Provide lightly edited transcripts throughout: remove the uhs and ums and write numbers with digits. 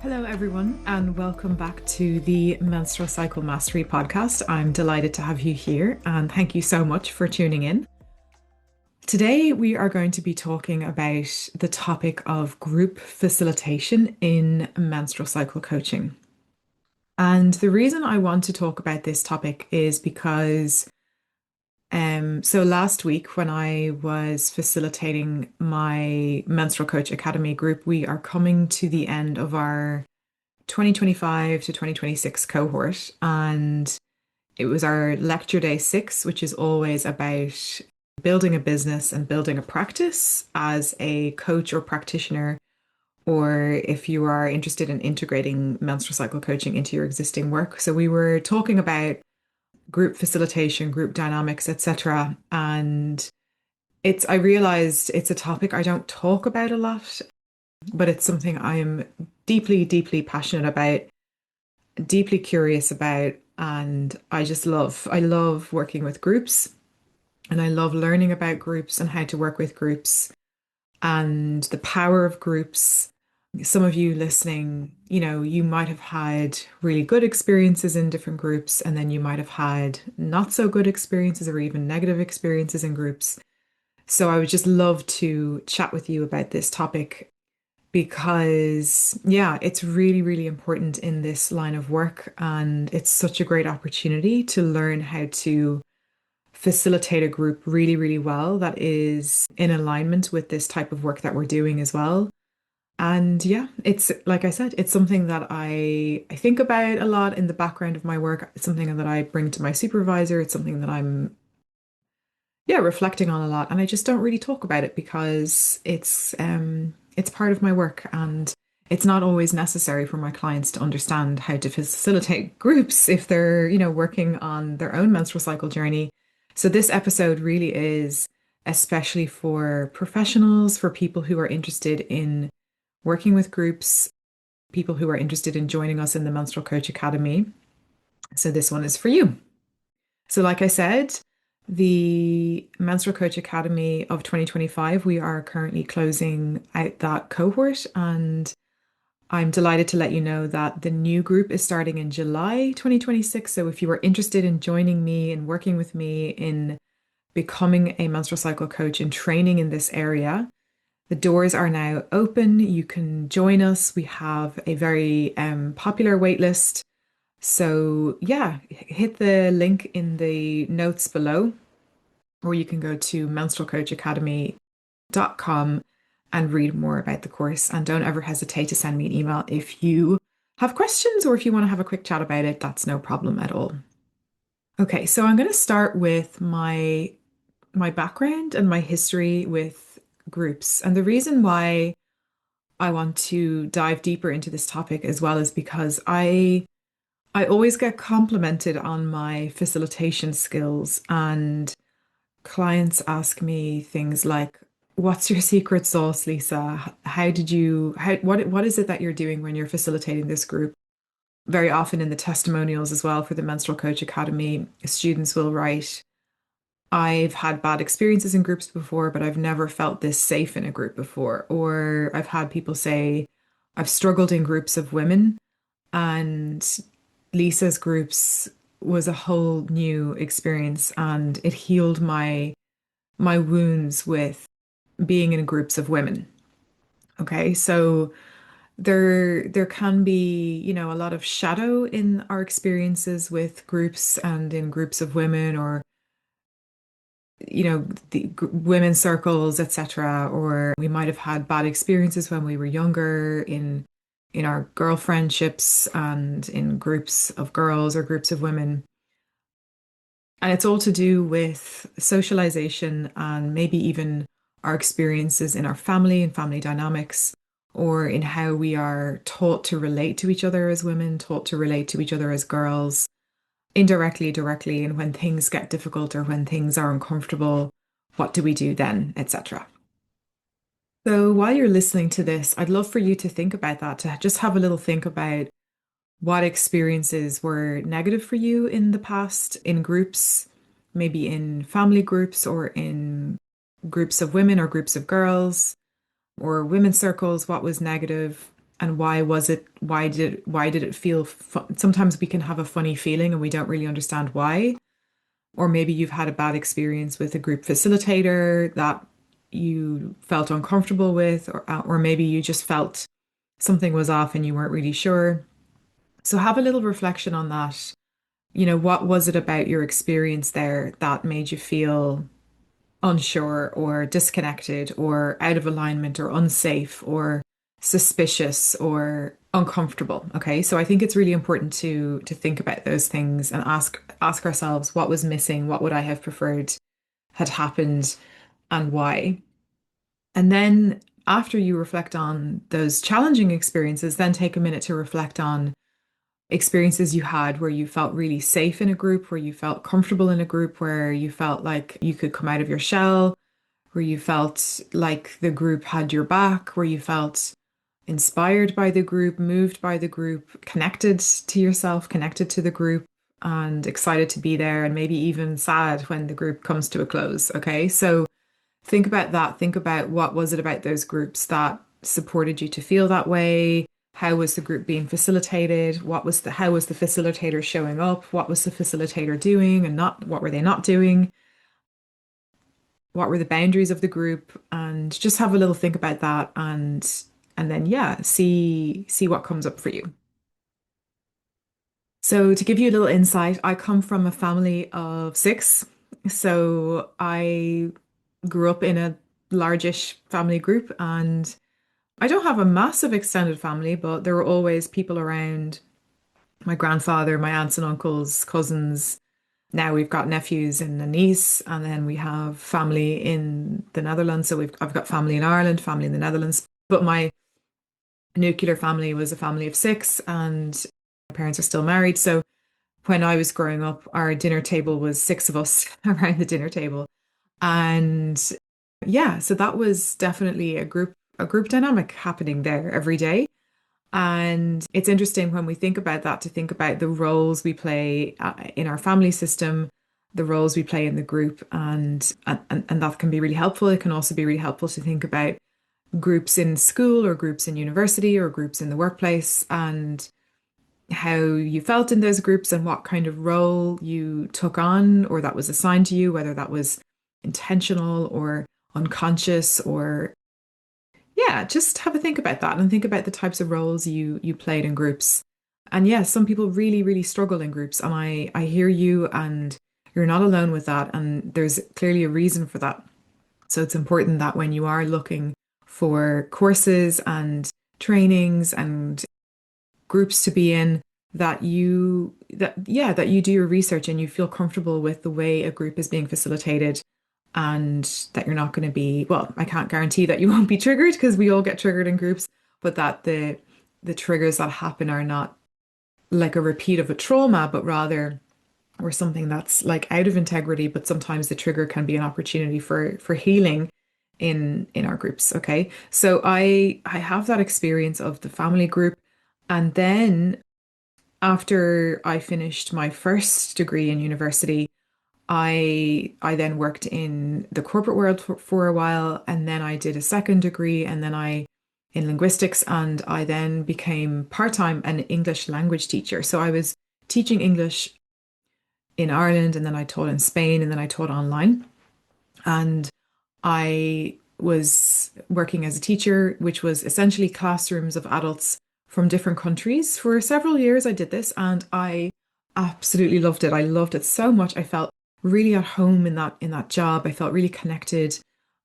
Hello, everyone, and welcome back to the Menstrual Cycle Mastery podcast. I'm delighted to have you here, and thank you so much for tuning in. Today, we are going to be talking about the topic of group facilitation in menstrual cycle coaching. And the reason I want to talk about this topic is because so last week when I was facilitating my Menstrual Coach Academy group, we are coming to the end of our 2025 to 2026 cohort, and it was our lecture day 6, which is always about building a business and building a practice as a coach or practitioner, or if you are interested in integrating menstrual cycle coaching into your existing work. So we were talking about group facilitation, group dynamics, etc. And I realized it's a topic I don't talk about a lot, but it's something I am deeply, deeply passionate about, deeply curious about, and I love working with groups, and I love learning about groups and how to work with groups and the power of groups. Some of you listening, you might have had really good experiences in different groups, and then you might have had not so good experiences or even negative experiences in groups. So I would just love to chat with you about this topic because, yeah, it's really, really important in this line of work. And it's such a great opportunity to learn how to facilitate a group really, really well that is in alignment with this type of work that we're doing as well. And yeah, it's like I said, it's something that I think about a lot in the background of my work. It's something that I bring to my supervisor. It's something that I'm, yeah, reflecting on a lot. And I just don't really talk about it because it's part of my work, and it's not always necessary for my clients to understand how to facilitate groups if they're, working on their own menstrual cycle journey. So this episode really is especially for professionals, for people who are interested in working with groups, people who are interested in joining us in the Menstrual Coach Academy. So this one is for you. So like I said, the Menstrual Coach Academy of 2025, we are currently closing out that cohort, and I'm delighted to let you know that the new group is starting in July 2026. So if you are interested in joining me and working with me in becoming a menstrual cycle coach and training in this area, the doors are now open. You can join us. We have a very popular waitlist. So yeah, hit the link in the notes below, or you can go to menstrualcoachacademy.com and read more about the course. And don't ever hesitate to send me an email if you have questions or if you want to have a quick chat about it. That's no problem at all. Okay, so I'm going to start with my background and my history with groups. And the reason why I want to dive deeper into this topic as well is because I always get complimented on my facilitation skills, and clients ask me things like, "What's your secret sauce, Lisa? What is it that you're doing when you're facilitating this group?" Very often in the testimonials as well for the Menstrual Coach Academy, students will write, "I've had bad experiences in groups before, but I've never felt this safe in a group before." Or I've had people say, "I've struggled in groups of women, and Lisa's groups was a whole new experience, and it healed my wounds with being in groups of women." Okay, so there can be, a lot of shadow in our experiences with groups and in groups of women, or the women's circles, etc. Or we might have had bad experiences when we were younger in our girl friendships and in groups of girls or groups of women. And it's all to do with socialization and maybe even our experiences in our family and family dynamics, or in how we are taught to relate to each other as women, taught to relate to each other as girls, indirectly, directly, and when things get difficult or when things are uncomfortable, what do we do then, etc. So while you're listening to this, I'd love for you to think about that, to just have a little think about what experiences were negative for you in the past in groups, maybe in family groups or in groups of women or groups of girls or women's circles. What was negative? and why did it feel sometimes we can have a funny feeling and we don't really understand why. Or maybe you've had a bad experience with a group facilitator that you felt uncomfortable with, or maybe you just felt something was off and you weren't really sure. So have a little reflection on that. What was it about your experience there that made you feel unsure or disconnected or out of alignment or unsafe or suspicious or uncomfortable? Okay, so I think it's really important to think about those things and ask ourselves what was missing, what would I have preferred had happened, and why. And then after you reflect on those challenging experiences, then take a minute to reflect on experiences you had where you felt really safe in a group, where you felt comfortable in a group, where you felt like you could come out of your shell, where you felt like the group had your back, where you felt inspired by the group, moved by the group, connected to yourself, connected to the group, and excited to be there, and maybe even sad when the group comes to a close. Okay, so think about that. Think about what was it about those groups that supported you to feel that way. How was the group being facilitated? How was the facilitator showing up? What was the facilitator doing and not what were they not doing? What were the boundaries of the group? And just have a little think about that and then yeah, see what comes up for you. So to give you a little insight, I come from a family of six. So I grew up in a largish family group, and I don't have a massive extended family, but there were always people around, my grandfather, my aunts and uncles, cousins. Now we've got nephews and a niece, and then we have family in the Netherlands. So I've got family in Ireland, family in the Netherlands. But my nuclear family was a family of six, and my parents are still married. So when I was growing up, our dinner table was six of us around the dinner table. And yeah, so that was definitely a group dynamic happening there every day. And it's interesting when we think about that to think about the roles we play in our family system, the roles we play in the group, and that can be really helpful. It can also be really helpful to think about groups in school or groups in university or groups in the workplace and how you felt in those groups and what kind of role you took on or that was assigned to you, whether that was intentional or unconscious or yeah, just have a think about that and think about the types of roles you played in groups. And yes, some people really, really struggle in groups. And I hear you and you're not alone with that. And there's clearly a reason for that. So it's important that when you are looking for courses and trainings and groups to be in, that you do your research and you feel comfortable with the way a group is being facilitated and that you're not going to be, well, I can't guarantee that you won't be triggered because we all get triggered in groups, but that the triggers that happen are not like a repeat of a trauma, but rather or something that's like out of integrity, but sometimes the trigger can be an opportunity for healing in our groups. Okay. So I have that experience of the family group. And then after I finished my first degree in university, I then worked in the corporate world for a while, and then I did a second degree, and then I in linguistics, and I then became part-time an English language teacher. So I was teaching English in Ireland, and then I taught in Spain, and then I taught online. And I was working as a teacher, which was essentially classrooms of adults from different countries. For several years, I did this, and I absolutely loved it. I loved it so much. I felt really at home in that job. I felt really connected.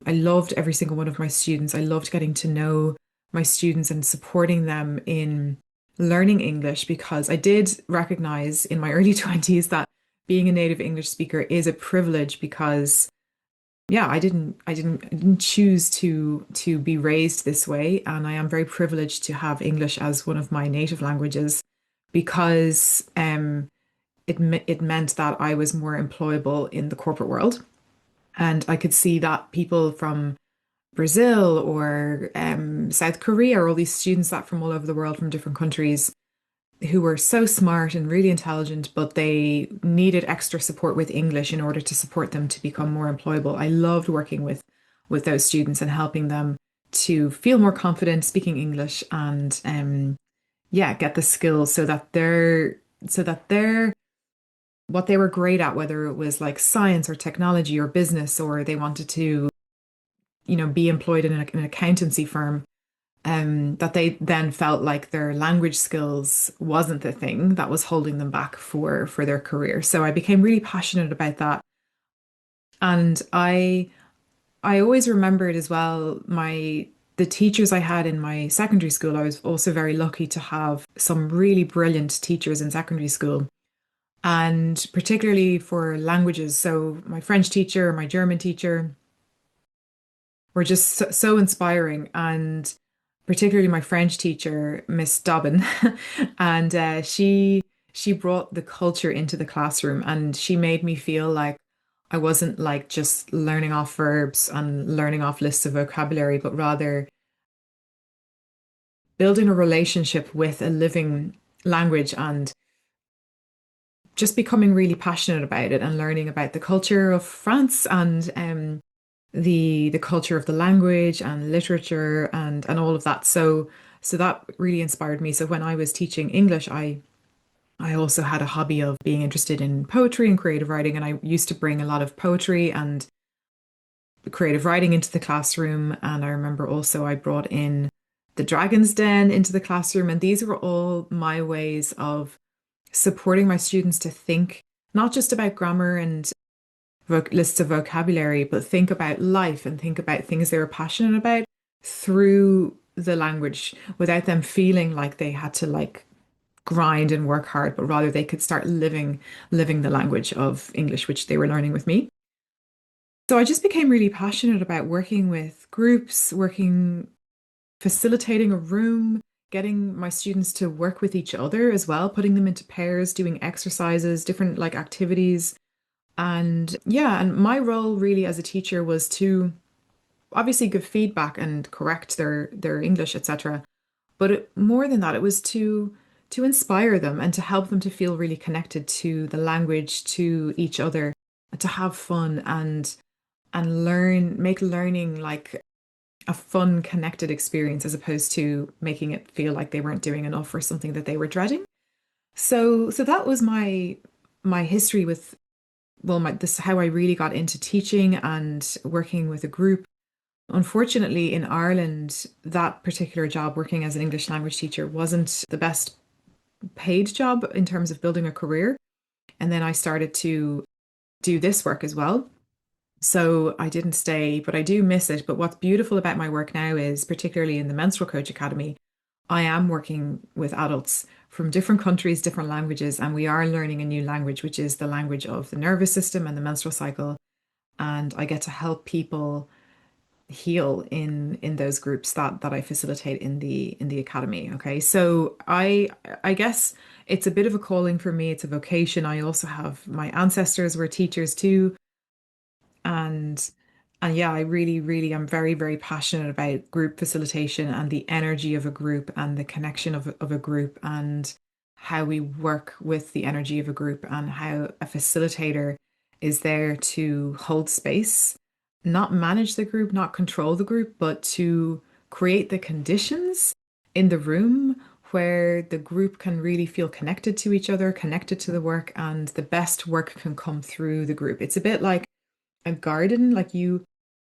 I loved every single one of my students. I loved getting to know my students and supporting them in learning English because I did recognize in my early 20s that being a native English speaker is a privilege because yeah, I didn't choose to be raised this way, and I am very privileged to have English as one of my native languages because it meant that I was more employable in the corporate world. And I could see that people from Brazil or South Korea, or all these students that from all over the world from different countries who were so smart and really intelligent, but they needed extra support with English in order to support them to become more employable. I loved working with those students and helping them to feel more confident speaking English and yeah, get the skills so that they're what they were great at, whether it was like science or technology or business, or they wanted to, be employed in an accountancy firm, that they then felt like their language skills wasn't the thing that was holding them back for their career. So I became really passionate about that. And I always remembered as well the teachers I had in my secondary school. I was also very lucky to have some really brilliant teachers in secondary school, and particularly for languages. So my French teacher, my German teacher were just so inspiring, and particularly my French teacher, Miss Dobbin, and she brought the culture into the classroom, and she made me feel like I wasn't like just learning off verbs and learning off lists of vocabulary, but rather building a relationship with a living language and just becoming really passionate about it and learning about the culture of France and the culture of the language and literature and all of that. So that really inspired me. So when I was teaching English, I also had a hobby of being interested in poetry and creative writing, and I used to bring a lot of poetry and creative writing into the classroom. And I remember also I brought in the Dragon's Den into the classroom, and these were all my ways of supporting my students to think not just about grammar and lists of vocabulary, but think about life and think about things they were passionate about through the language without them feeling like they had to like grind and work hard, but rather they could start living the language of English, which they were learning with me. So I just became really passionate about working with groups, facilitating a room, getting my students to work with each other as well, putting them into pairs, doing exercises, different like activities. And yeah, and my role really as a teacher was to obviously give feedback and correct their English, etc. But more than that, it was to inspire them and to help them to feel really connected to the language, to each other, to have fun and make learning like a fun, connected experience as opposed to making it feel like they weren't doing enough or something that they were dreading. So that was my history with, well, this is how I really got into teaching and working with a group. Unfortunately, in Ireland, that particular job, working as an English language teacher, wasn't the best paid job in terms of building a career. And then I started to do this work as well. So I didn't stay, but I do miss it. But what's beautiful about my work now is, particularly in the Menstrual Coach Academy, I am working with adults from different countries, different languages, and we are learning a new language, which is the language of the nervous system and the menstrual cycle. And I get to help people heal in those groups that I facilitate in the academy. Okay. So I guess it's a bit of a calling for me. It's a vocation. I also have my ancestors were teachers too. And and yeah, I really, really am very, very passionate about group facilitation and the energy of a group and the connection of a group and how we work with the energy of a group and how a facilitator is there to hold space, not manage the group, not control the group, but to create the conditions in the room where the group can really feel connected to each other, connected to the work, and the best work can come through the group. It's a bit like a garden,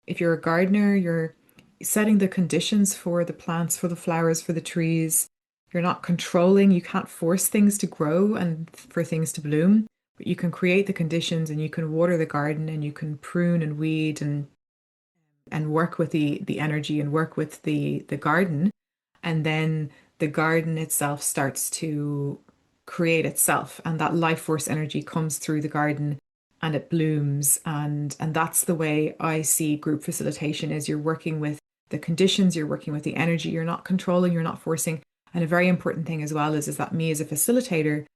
if you're a gardener, you're setting the conditions for the plants, for the flowers, for the trees. You're not controlling, you can't force things to grow and for things to bloom, but you can create the conditions and you can water the garden and you can prune and weed and work with the energy and work with the garden. And then the garden itself starts to create itself, and that life force energy comes through the garden and it blooms. And that's the way I see group facilitation is you're working with the conditions, you're working with the energy, you're not controlling, you're not forcing. And a very important thing as well is that me as a facilitator,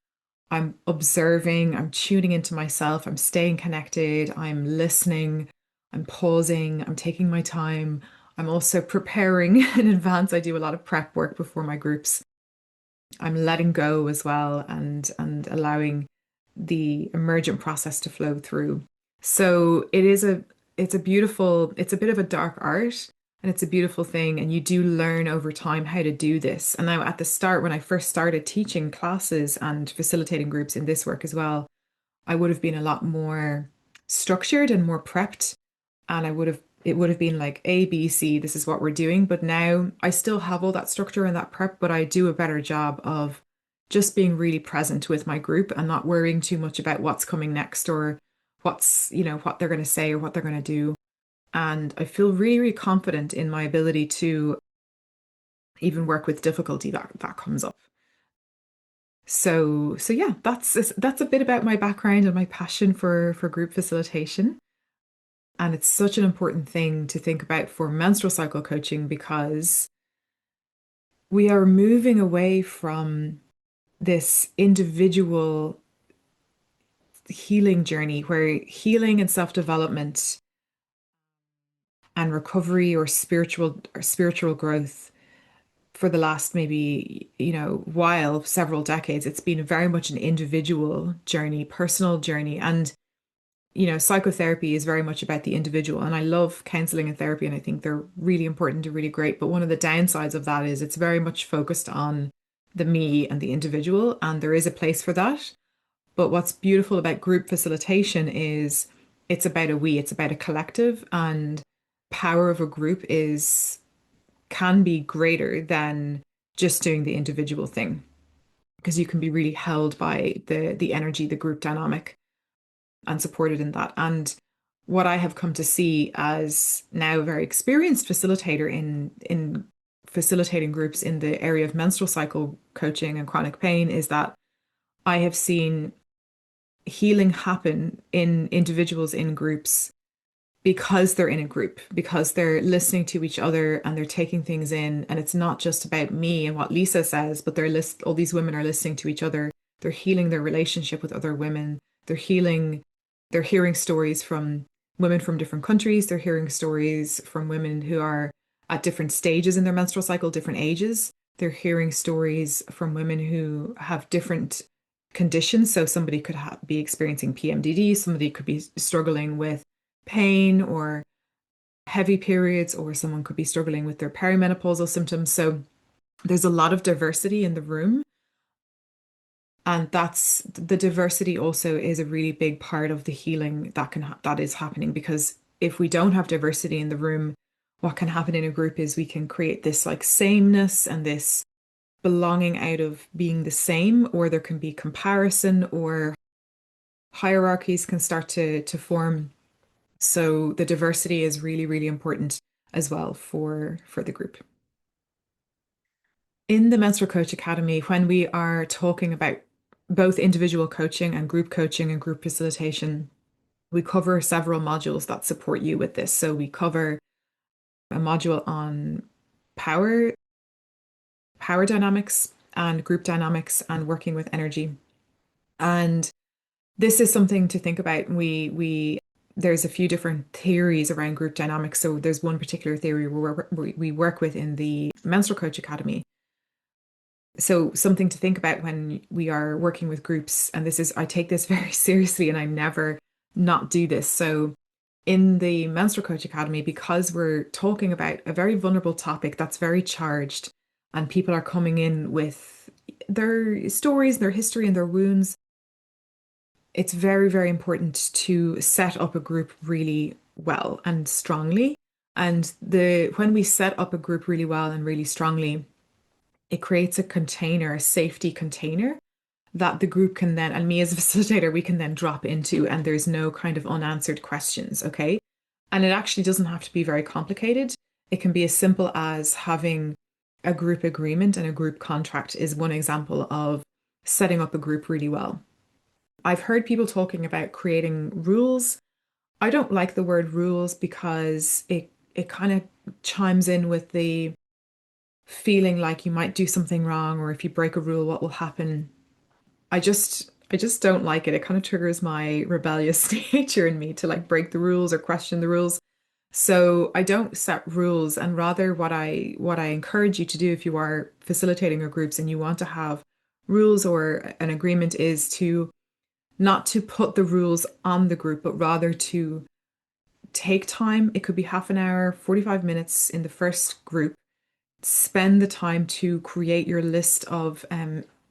I'm observing, I'm tuning into myself, I'm staying connected, I'm listening, I'm pausing, I'm taking my time. I'm also preparing in advance. I do a lot of prep work before my groups. I'm letting go as well and allowing the emergent process to flow through. So it's a bit of a dark art, And it's a beautiful thing. And you do learn over time how to do this. And now at the start, when I first started teaching classes and facilitating groups in this work as well, I would have been a lot more structured and more prepped. And it would have been like A, B, C, this is what we're doing. But now I still have all that structure and that prep, but I do a better job of just being really present with my group and not worrying too much about what's coming next or what they're going to say or what they're going to do. And I feel really, really confident in my ability to even work with difficulty that comes up. So yeah, that's a bit about my background and my passion for group facilitation. And it's such an important thing to think about for menstrual cycle coaching because we are moving away from this individual healing journey where healing and self-development and recovery or spiritual growth for the last maybe, while several decades, it's been very much an individual journey, personal journey. And, psychotherapy is very much about the individual. And I love counseling and therapy, and I think they're really important and really great. But one of the downsides of that is it's very much focused on the me and the individual, and there is a place for that. But what's beautiful about group facilitation is it's about a we, it's about a collective, and power of a group is can be greater than just doing the individual thing because you can be really held by the energy, the group dynamic, and supported in that. And what I have come to see as now a very experienced facilitator in facilitating groups in the area of menstrual cycle coaching and chronic pain is that I have seen healing happen in individuals in groups because they're in a group, because they're listening to each other and they're taking things in. And it's not just about me and what Lisa says, but all these women are listening to each other. They're healing their relationship with other women. They're hearing stories from women from different countries. They're hearing stories from women who are at different stages in their menstrual cycle, different ages. They're hearing stories from women who have different conditions. So somebody could be experiencing PMDD, somebody could be struggling with pain or heavy periods, or someone could be struggling with their perimenopausal symptoms. So there's a lot of diversity in the room. And that's the diversity also is a really big part of the healing that is happening, because if we don't have diversity in the room, what can happen in a group is we can create this like sameness and this belonging out of being the same, or there can be comparison or hierarchies can start to form. So the diversity is really, really important as well for the group. In the Menstrual Coach Academy, when we are talking about both individual coaching and group facilitation, we cover several modules that support you with this. So we cover a module on power, power dynamics and group dynamics and working with energy. And this is something to think about. There's a few different theories around group dynamics. So there's one particular theory we work with in the Menstrual Coach Academy. So something to think about when we are working with groups, and I take this very seriously and I never not do this. So in the Menstrual Coach Academy, because we're talking about a very vulnerable topic that's very charged, and people are coming in with their stories, their history, and their wounds, it's very, very important to set up a group really well and strongly. And when we set up a group really well and really strongly, it creates a container, a safety container that the group can then, and me as a facilitator, we can then drop into, and there's no kind of unanswered questions, okay? And it actually doesn't have to be very complicated. It can be as simple as having a group agreement, and a group contract is one example of setting up a group really well. I've heard people talking about creating rules. I don't like the word rules because it kind of chimes in with the feeling like you might do something wrong, or if you break a rule, what will happen. I just don't like it. It kind of triggers my rebellious nature in me to like break the rules or question the rules. So I don't set rules, and rather what I encourage you to do if you are facilitating your groups and you want to have rules or an agreement is to not to put the rules on the group, but rather to take time. It could be half an hour, 45 minutes in the first group. Spend the time to create your list of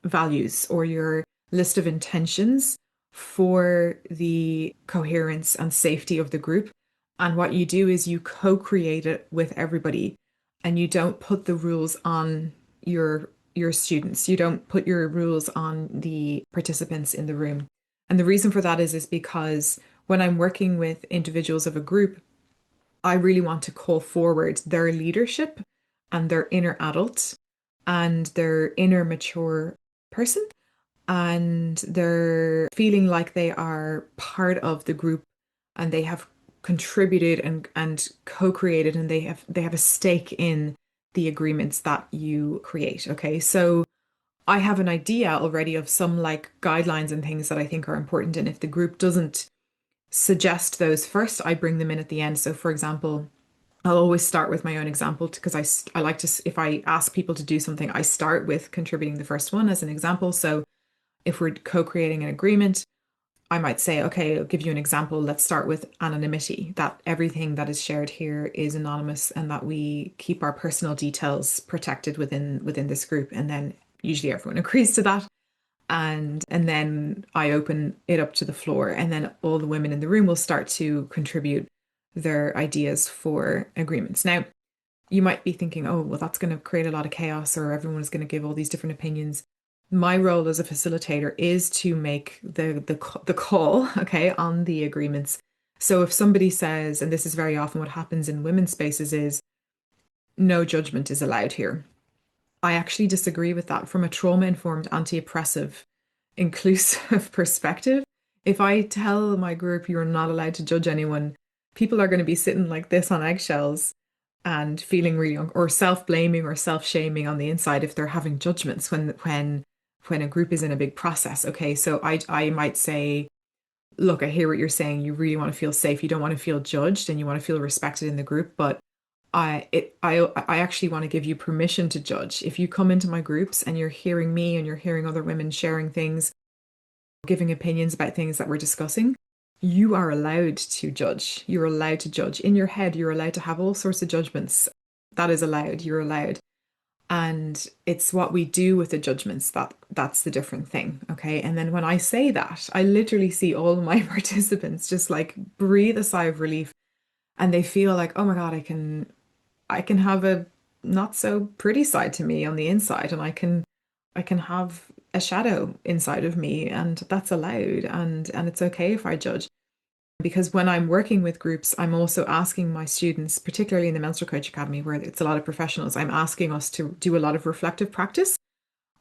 values or your list of intentions for the coherence and safety of the group. And what you do is you co-create it with everybody, and you don't put the rules on your students. You don't put your rules on the participants in the room. And the reason for that is because when I'm working with individuals of a group, I really want to call forward their leadership and their inner adult and their inner mature person, and they're feeling like they are part of the group and they have contributed and co-created, and they have a stake in the agreements that you create. Okay, so I have an idea already of some like guidelines and things that I think are important, and if the group doesn't suggest those first, I bring them in at the end. So for example, I'll always start with my own example because I like to, if I ask people to do something, I start with contributing the first one as an example. So if we're co-creating an agreement, I might say, okay, I'll give you an example. Let's start with anonymity, that everything that is shared here is anonymous and that we keep our personal details protected within this group. And then usually everyone agrees to that. And then I open it up to the floor, and then all the women in the room will start to contribute their ideas for agreements. Now, you might be thinking, oh, well, that's going to create a lot of chaos, or everyone is going to give all these different opinions. My role as a facilitator is to make the call, okay, on the agreements. So if somebody says, and this is very often what happens in women's spaces, is no judgment is allowed here. I actually disagree with that from a trauma-informed, anti-oppressive, inclusive perspective. If I tell my group you're not allowed to judge anyone, people are going to be sitting like this on eggshells and feeling really or self-blaming or self-shaming on the inside if they're having judgments when a group is in a big process. Okay, so I might say, look, I hear what you're saying. You really want to feel safe. You don't want to feel judged, and you want to feel respected in the group, but I actually want to give you permission to judge. If you come into my groups and you're hearing me and you're hearing other women sharing things, giving opinions about things that we're discussing, you are allowed to judge. You're allowed to judge. In your head, you're allowed to have all sorts of judgments. That is allowed. You're allowed. And it's what we do with the judgments that's the different thing. Okay. And then when I say that, I literally see all my participants just like breathe a sigh of relief, and they feel like, oh my God, I can have a not so pretty side to me on the inside, and I can have a shadow inside of me, and that's allowed, and it's okay if I judge. Because when I'm working with groups, I'm also asking my students, particularly in the Menstrual Coach Academy, where it's a lot of professionals, I'm asking us to do a lot of reflective practice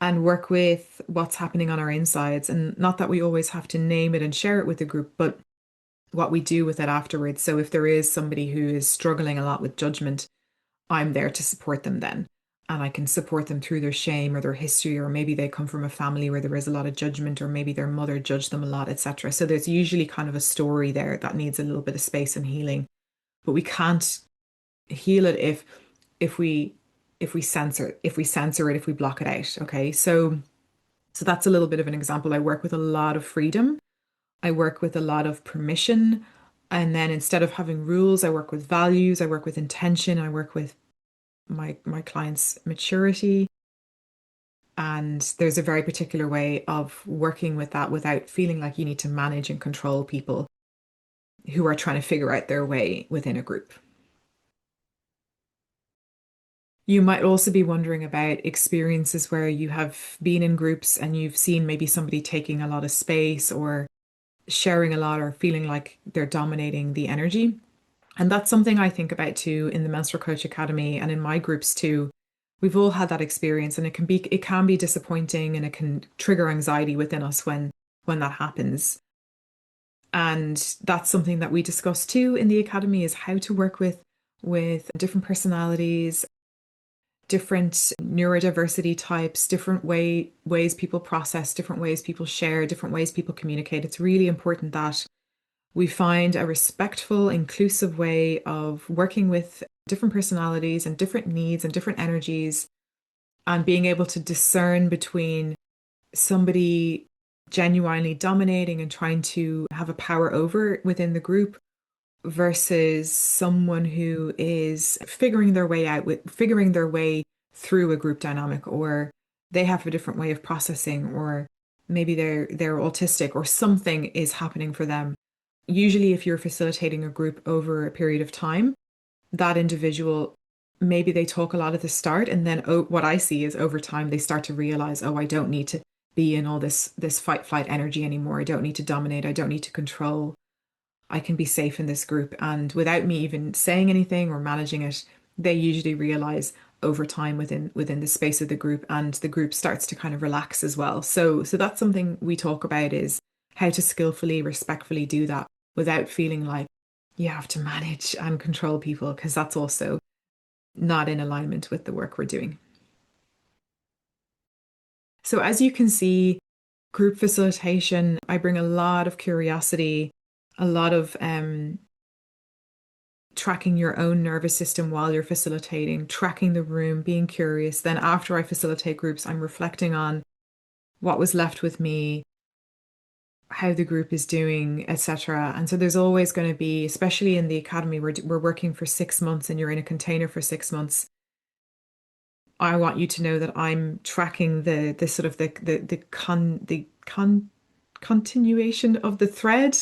and work with what's happening on our insides. And not that we always have to name it and share it with the group, but what we do with it afterwards. So if there is somebody who is struggling a lot with judgment, I'm there to support them then. And I can support them through their shame or their history, or maybe they come from a family where there is a lot of judgment, or maybe their mother judged them a lot, etc. So there's usually kind of a story there that needs a little bit of space and healing. But we can't heal it if we censor it, if we block it out. Okay. So that's a little bit of an example. I work with a lot of freedom. I work with a lot of permission. And then instead of having rules, I work with values, I work with intention, I work with my clients' maturity. And there's a very particular way of working with that without feeling like you need to manage and control people who are trying to figure out their way within a group. You might also be wondering about experiences where you have been in groups and you've seen maybe somebody taking a lot of space or sharing a lot or feeling like they're dominating the energy. And that's something I think about too in the Menstrual Coach Academy and in my groups too. We've all had that experience, and it can be disappointing, and it can trigger anxiety within us when that happens. And that's something that we discuss too in the academy, is how to work with different personalities, different neurodiversity types, different ways people process, different ways people share, different ways people communicate. It's really important that we find a respectful, inclusive way of working with different personalities and different needs and different energies, and being able to discern between somebody genuinely dominating and trying to have a power over within the group, versus someone who is figuring their way through a group dynamic, or they have a different way of processing, or maybe they're autistic or something is happening for them. Usually, if you're facilitating a group over a period of time, that individual, maybe they talk a lot at the start, and then what I see is over time they start to realize, oh, I don't need to be in all this fight flight energy anymore. I don't need to dominate. I don't need to control. I can be safe in this group. And without me even saying anything or managing it, they usually realize over time within the space of the group, and the group starts to kind of relax as well. So that's something we talk about, is how to skillfully, respectfully do that without feeling like you have to manage and control people, because that's also not in alignment with the work we're doing. So as you can see, group facilitation, I bring a lot of curiosity, a lot of tracking your own nervous system while you're facilitating, tracking the room, being curious. Then after I facilitate groups, I'm reflecting on what was left with me, how the group is doing, etc. And so there's always going to be, especially in the academy, we're working for 6 months and you're in a container for 6 months. I want you to know that I'm tracking the sort of the continuation of the thread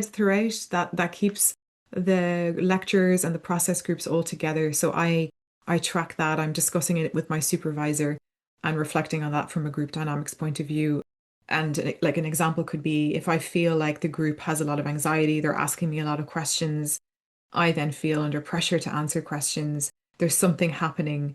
throughout that keeps the lectures and the process groups all together. So I track that. I'm discussing it with my supervisor and reflecting on that from a group dynamics point of view. And like an example could be, if I feel like the group has a lot of anxiety, they're asking me a lot of questions, I then feel under pressure to answer questions. There's something happening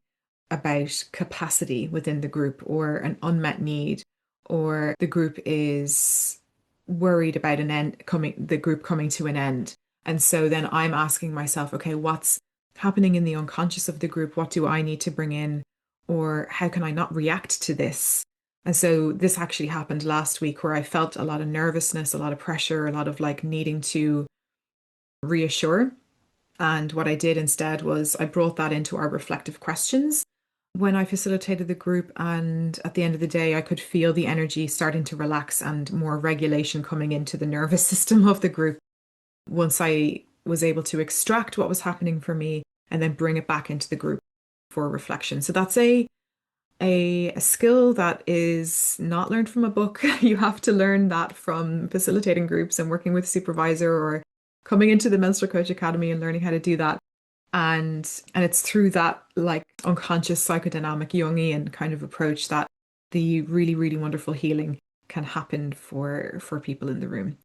about capacity within the group, or an unmet need, or the group is worried about the group coming to an end. And so then I'm asking myself, okay, what's happening in the unconscious of the group? What do I need to bring in? Or how can I not react to this? And so this actually happened last week, where I felt a lot of nervousness, a lot of pressure, a lot of like needing to reassure. And what I did instead was I brought that into our reflective questions when I facilitated the group. And at the end of the day, I could feel the energy starting to relax and more regulation coming into the nervous system of the group once I was able to extract what was happening for me and then bring it back into the group for reflection. So that's a skill that is not learned from a book. You have to learn that from facilitating groups and working with a supervisor, or coming into the Menstrual Coach Academy and learning how to do that. And it's through that like unconscious psychodynamic Jungian kind of approach that the really, really wonderful healing can happen for people in the room.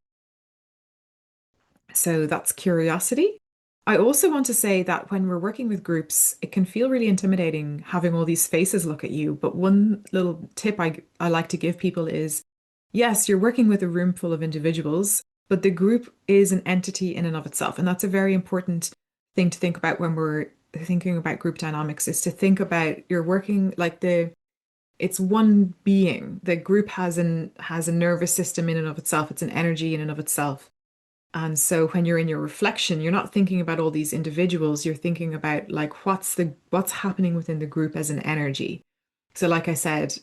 So that's curiosity. I also want to say that when we're working with groups, it can feel really intimidating having all these faces look at you. But one little tip I like to give people is, yes, you're working with a room full of individuals, but the group is an entity in and of itself. And that's a very important thing to think about when we're thinking about group dynamics, is to think about you're working like it's one being. The group has a nervous system in and of itself. It's an energy in and of itself. And so when you're in your reflection, you're not thinking about all these individuals, you're thinking about like what's happening within the group as an energy. So like I said,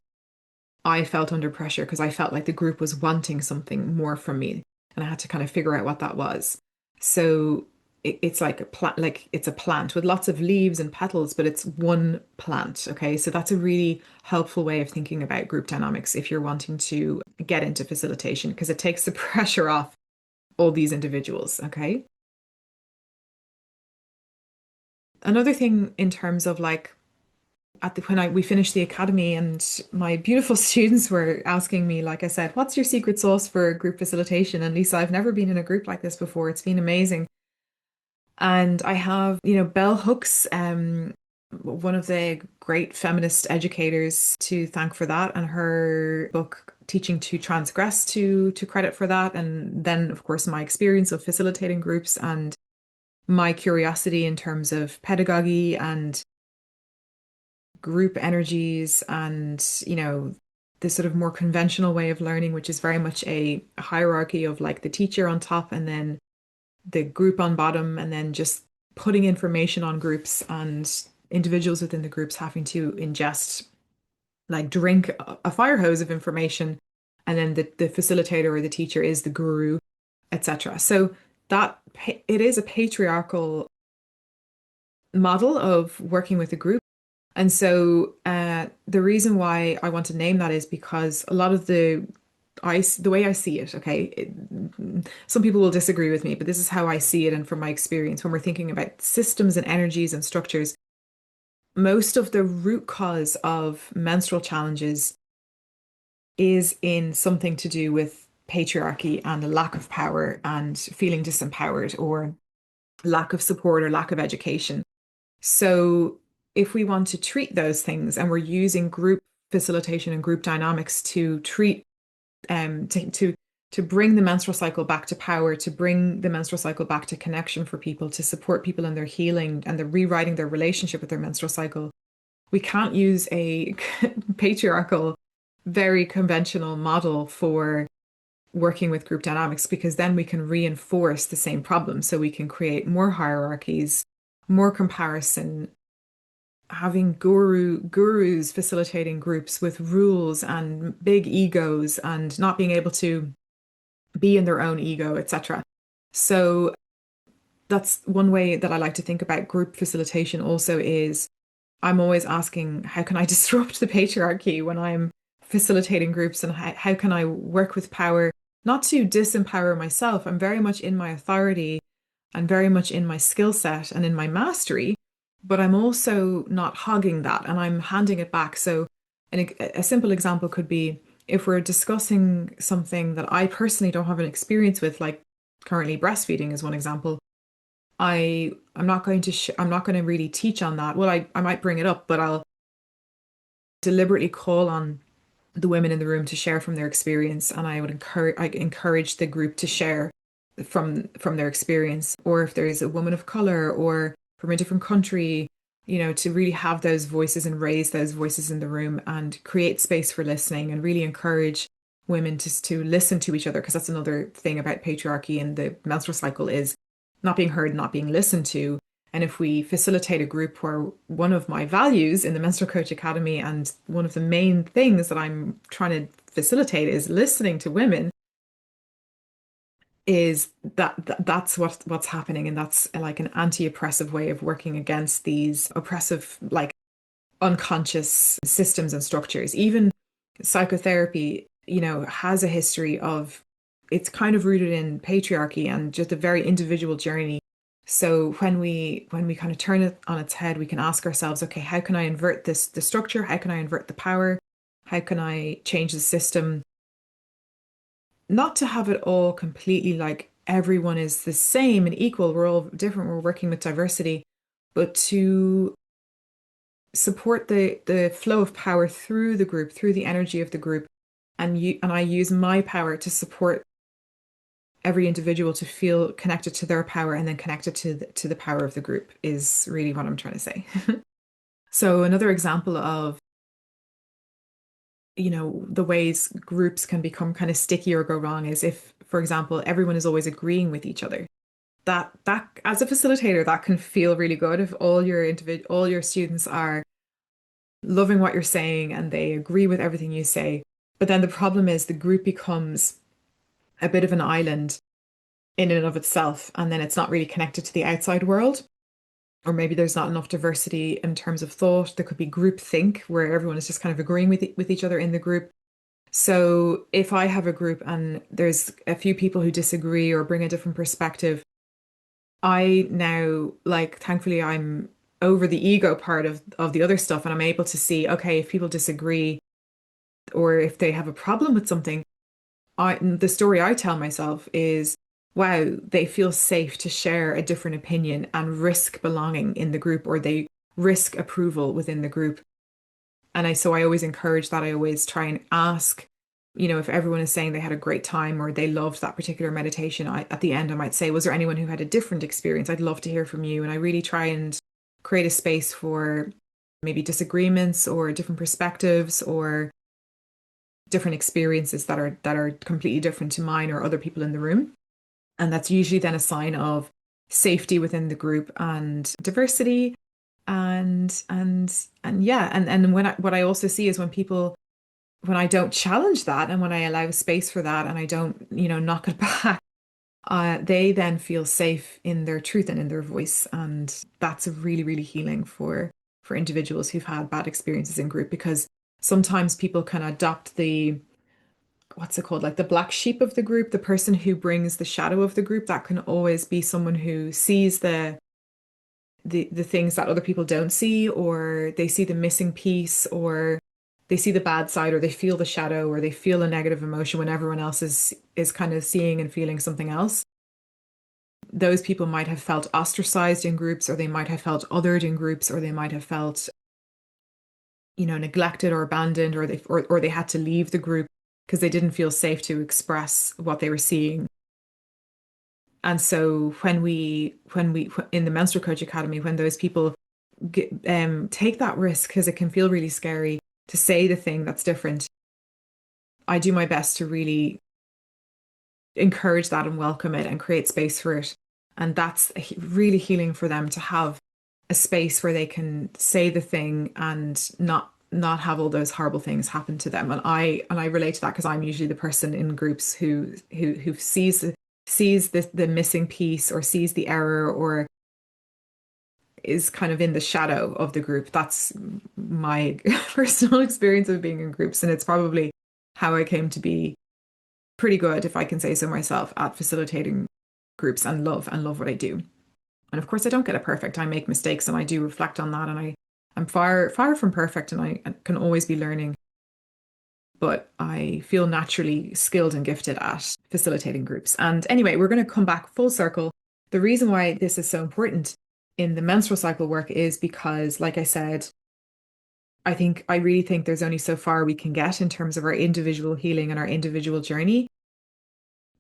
I felt under pressure because I felt like the group was wanting something more from me, and I had to kind of figure out what that was. So it's like a plant, like it's a plant with lots of leaves and petals, but it's one plant. Okay. So that's a really helpful way of thinking about group dynamics if you're wanting to get into facilitation, because it takes the pressure off all these individuals. Okay. Another thing in terms of like when we finished the academy, and my beautiful students were asking me, like I said, what's your secret sauce for group facilitation? And Lisa, I've never been in a group like this before. It's been amazing. And I have, Bell Hooks, one of the great feminist educators, to thank for that, and her book Teaching to Transgress to credit for that. And then, of course, my experience of facilitating groups and my curiosity in terms of pedagogy and group energies, and, the sort of more conventional way of learning, which is very much a hierarchy of like the teacher on top and then the group on bottom, and then just putting information on groups, and individuals within the groups having to ingest, like drink a fire hose of information, and then the facilitator or the teacher is the guru, etc. So it is a patriarchal model of working with a group. And so the reason why I want to name that is because a lot of the way I see it, okay, some people will disagree with me, but this is how I see it and from my experience when we're thinking about systems and energies and structures, most of the root cause of menstrual challenges is in something to do with patriarchy and a lack of power and feeling disempowered or lack of support or lack of education. So if we want to treat those things and we're using group facilitation and group dynamics to treat to bring the menstrual cycle back to power, to bring the menstrual cycle back to connection for people, to support people in their healing and the rewriting their relationship with their menstrual cycle, we can't use a patriarchal, very conventional model for working with group dynamics because then we can reinforce the same problem. So we can create more hierarchies, more comparison, having gurus facilitating groups with rules and big egos and not being able to be in their own ego, etc. So that's one way that I like to think about group facilitation also is I'm always asking, how can I disrupt the patriarchy when I'm facilitating groups and how can I work with power, not to disempower myself. I'm very much in my authority and very much in my skill set and in my mastery, but I'm also not hogging that and I'm handing it back. So a simple example could be if we're discussing something that I personally don't have an experience with, like currently breastfeeding is one example. I'm not going to really teach on that. Well, I might bring it up, but I'll deliberately call on the women in the room to share from their experience, and I encourage the group to share from their experience. Or if there's a woman of color or from a different country, to really have those voices and raise those voices in the room and create space for listening and really encourage women to listen to each other, because that's another thing about patriarchy and the menstrual cycle is not being heard, not being listened to. And if we facilitate a group where one of my values in the Menstrual Coach Academy and one of the main things that I'm trying to facilitate is listening to women, is that's what's happening. And that's like an anti-oppressive way of working against these oppressive, like unconscious systems and structures. Even psychotherapy, has a history of it's kind of rooted in patriarchy and just a very individual journey. So when we kind of turn it on its head, we can ask ourselves, okay, how can I invert the structure? How can I invert the power? How can I change the system? Not to have it all completely like everyone is the same and equal. We're all different. We're working with diversity, but to support the flow of power through the group, through the energy of the group, and I use my power to support every individual to feel connected to their power and then connected to the power of the group is really what I'm trying to say. So another example of, the ways groups can become kind of sticky or go wrong is if, for example, everyone is always agreeing with each other. That as a facilitator, that can feel really good if all your students are loving what you're saying and they agree with everything you say. But then the problem is the group becomes a bit of an island in and of itself, and then it's not really connected to the outside world. Or maybe there's not enough diversity in terms of thought. There could be group think where everyone is just kind of agreeing with each other in the group. So if I have a group and there's a few people who disagree or bring a different perspective, I now, like, thankfully I'm over the ego part of the other stuff and I'm able to see, okay, if people disagree or if they have a problem with something, the story I tell myself is, wow, they feel safe to share a different opinion and risk belonging in the group, or they risk approval within the group. And so I always encourage that. I always try and ask, if everyone is saying they had a great time or they loved that particular meditation, at the end I might say, was there anyone who had a different experience? I'd love to hear from you. And I really try and create a space for maybe disagreements or different perspectives or different experiences that are completely different to mine or other people in the room. And that's usually then a sign of safety within the group and diversity. And yeah, and what I also see is when I don't challenge that and when I allow space for that and I don't, knock it back, they then feel safe in their truth and in their voice. And that's really, really healing for individuals who've had bad experiences in group, because sometimes people can adopt the, what's it called, like the black sheep of the group, the person who brings the shadow of the group. That can always be someone who sees the things that other people don't see, or they see the missing piece, or they see the bad side, or they feel the shadow, or they feel a negative emotion when everyone else is kind of seeing and feeling something else. Those people might have felt ostracized in groups, or they might have felt othered in groups, or they might have felt, neglected or abandoned, or they had to leave the group because they didn't feel safe to express what they were seeing. And so when we in the Menstrual Coach Academy, when those people take that risk, because it can feel really scary to say the thing that's different, I do my best to really encourage that and welcome it and create space for it. And that's really healing for them, to have a space where they can say the thing and not have all those horrible things happen to them. And I relate to that, because I'm usually the person in groups who sees the missing piece, or sees the error, or is kind of in the shadow of the group. That's my personal experience of being in groups, and it's probably how I came to be pretty good, if I can say so myself, at facilitating groups, and love what I do. And of course, I don't get it perfect. I make mistakes, and I do reflect on that, and I'm far from perfect, and I can always be learning. But I feel naturally skilled and gifted at facilitating groups. And anyway, we're going to come back full circle. The reason why this is so important in the menstrual cycle work is because, like I said, I really think there's only so far we can get in terms of our individual healing and our individual journey.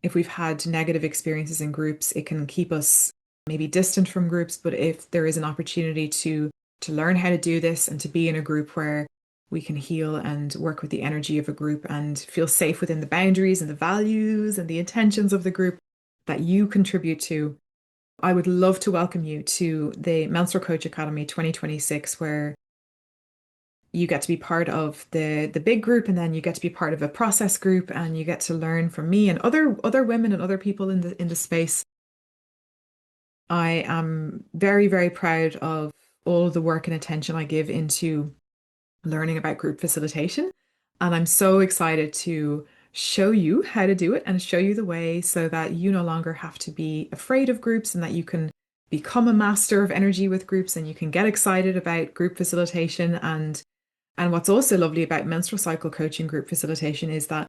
If we've had negative experiences in groups, it can keep us maybe distant from groups. But if there is an opportunity to learn how to do this, and to be in a group where we can heal and work with the energy of a group and feel safe within the boundaries and the values and the intentions of the group that you contribute to, I would love to welcome you to the Menstrual Coach Academy 2026, where you get to be part of the big group, and then you get to be part of a process group, and you get to learn from me and other women and other people in the space. I am very, very proud of all of the work and attention I give into learning about group facilitation. And I'm so excited to show you how to do it and show you the way, so that you no longer have to be afraid of groups, and that you can become a master of energy with groups, and you can get excited about group facilitation. And what's also lovely about menstrual cycle coaching group facilitation is that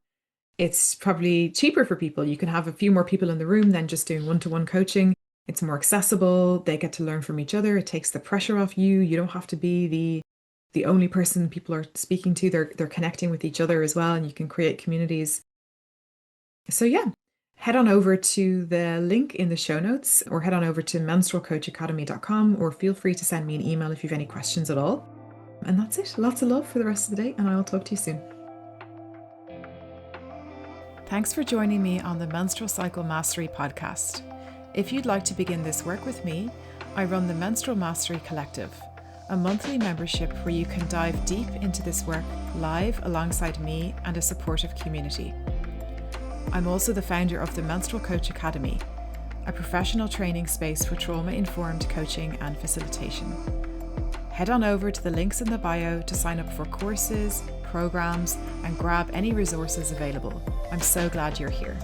it's probably cheaper for people. You can have a few more people in the room than just doing one-to-one coaching. It's more accessible. They get to learn from each other. It takes the pressure off you. You don't have to be the only person people are speaking to. They're connecting with each other as well, and you can create communities. So yeah, head on over to the link in the show notes, or head on over to menstrualcoachacademy.com, or feel free to send me an email if you have any questions at all. And that's it. Lots of love for the rest of the day, and I'll talk to you soon. Thanks for joining me on the Menstrual Cycle Mastery podcast. If you'd like to begin this work with me, I run the Menstrual Mastery Collective, a monthly membership where you can dive deep into this work live alongside me and a supportive community. I'm also the founder of the Menstrual Coach Academy, a professional training space for trauma-informed coaching and facilitation. Head on over to the links in the bio to sign up for courses, programs, and grab any resources available. I'm so glad you're here.